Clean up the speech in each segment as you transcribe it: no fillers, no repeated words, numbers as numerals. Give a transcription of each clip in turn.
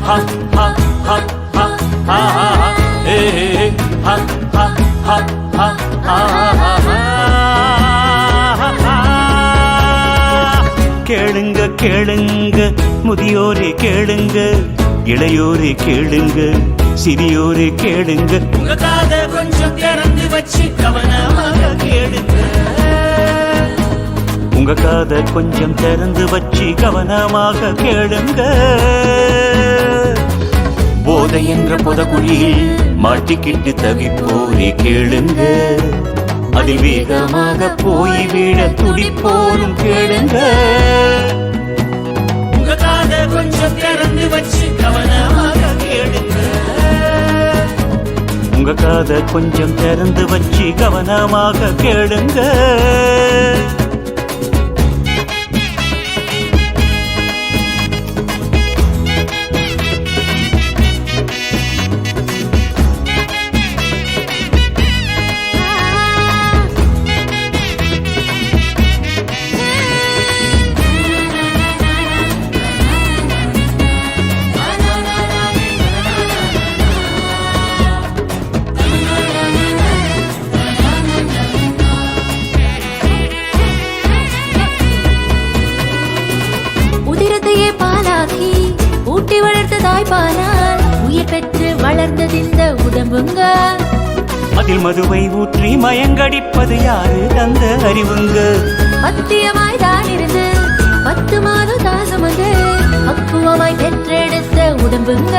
ha ha ha ha ha ha hey ha ha ha ha ha. கேளுங்க கேளுங்க முதியோரே கேளுங்க, இளையோரே கேளுங்க, சிறியோரே கேளுங்க, உங்க காத கொஞ்சம் திறந்து வச்சு கவனமாக கேளுங்க. உங்க காத கொஞ்சம் திறந்து வச்சு கவனமாக கேளுங்க. போதை என்ற புதகுழியில் மாட்டிக்கிட்டு தவிப்போரே கேளுங்க, அதில் வேகமாக போய் விட துடிப்போரும் கேளுங்க. உங்க காத கொஞ்சம் திறந்து வச்சு கவனமாக கேளுங்க. உங்க காத கொஞ்சம் திறந்து வச்சு கவனமாக கேளுங்க. ஊட்டி வளர்த்த தாய்ப்பாலால் உயிர் பெற்று வளர்ந்தது இந்த உடம்புங்க. அதில் மதுவை ஊற்றி மயங்கடிப்பது யாரு தந்த அறிவுங்க. பத்தியமாய் தான் இருந்து 10 மாதம் தான் சுமந்து பக்குவமாய் பெற்றெடுத்த உடம்புங்க.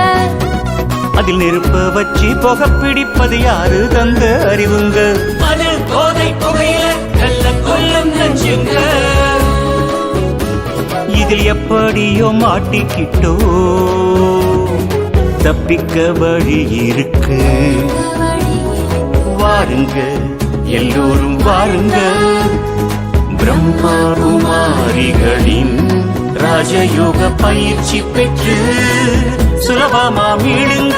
அதில் நெருப்ப வச்சு புகை பிடிப்பது யாரு தந்த அறிவுங்க. அது போதை புகையில கள்ள கொல்லும் நஞ்சுங்க. இதில் எப்படியோ மாட்டிக்கிட்டோ தப்பிக்க வழி இருக்கு. வாருங்க எல்லோரும் வாருங்க, பிரம்மா குமாரிகளின் ராஜயோக பயிற்சி பெற்று சுலபமா மீளுங்க.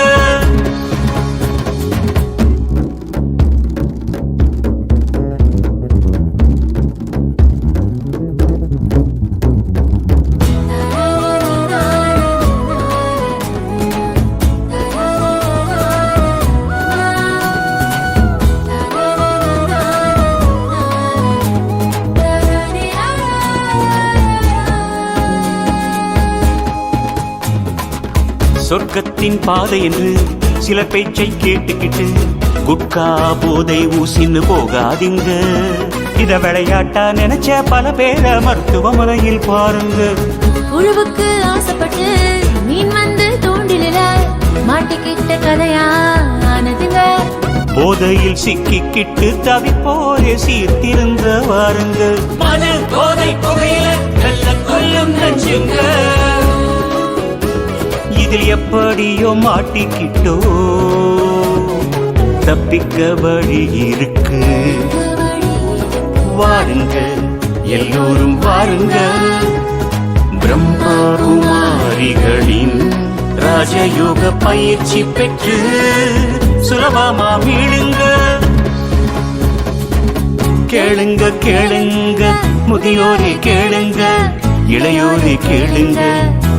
சொர்க்கத்தின் பாதை என்று சில பேச்சை கேட்டுக்கிட்டு குட்கா போதை ஊசின்னு போகாதீங்க. இத விளையாட்டா நினைச்ச பல பேர மருத்துவமனையில் பாருங்க. உழவுக்கு ஆசைப்பட்டு மீன் வந்து தூண்டில மாட்டிக்கிட்ட கதையா ஆனதுங்க. போதையில் சிக்கிக்கிட்டு தவிப்போரே சீர்திருந்த வாருங்க. மது போதை புகையில கள்ள கொல்லும் நஞ்சுங்க. இதில் எப்படியோ மாட்டிக்கிட்டோ தப்பிக்க வழி இருக்கு. வாருங்க எல்லோரும் வாருங்க, பிரம்மா குமாரிகளின் ராஜயோக பயிற்சி பெற்று சுலபமா மீளுங்க. கேளுங்க கேளுங்க முதியோரே கேளுங்க, இளையோரே கேளுங்க,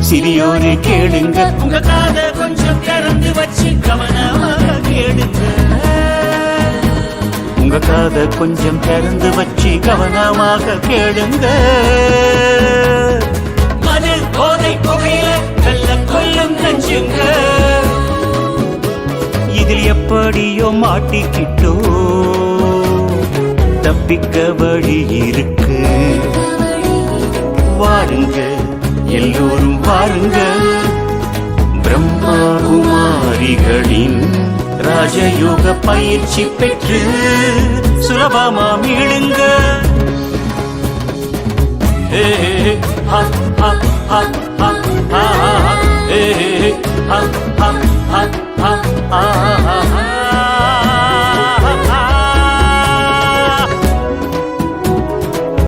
சிறியோரே கேளுங்க, உங்க காத கொஞ்சம் திறந்து வச்சு கவனமாக கேளுங்க. உங்க காத கொஞ்சம் திறந்து வச்சு கவனமாக கேளுங்க. மது போதை புகையில கள்ள கொல்லும் நஞ்சுங்க. இதில் எப்படியோ மாட்டிக்கிட்டோ தப்பிக்க வழி இருக்கு. வாருங்க எல்லோரும் வாருங்க, பிரம்மா குமாரிகளின் ராஜயோக பயிற்சி பெற்று சுலபமா மீளுங்க. ஹே ஹா ஹா ஹா ஹா ஹா ஹே ஹா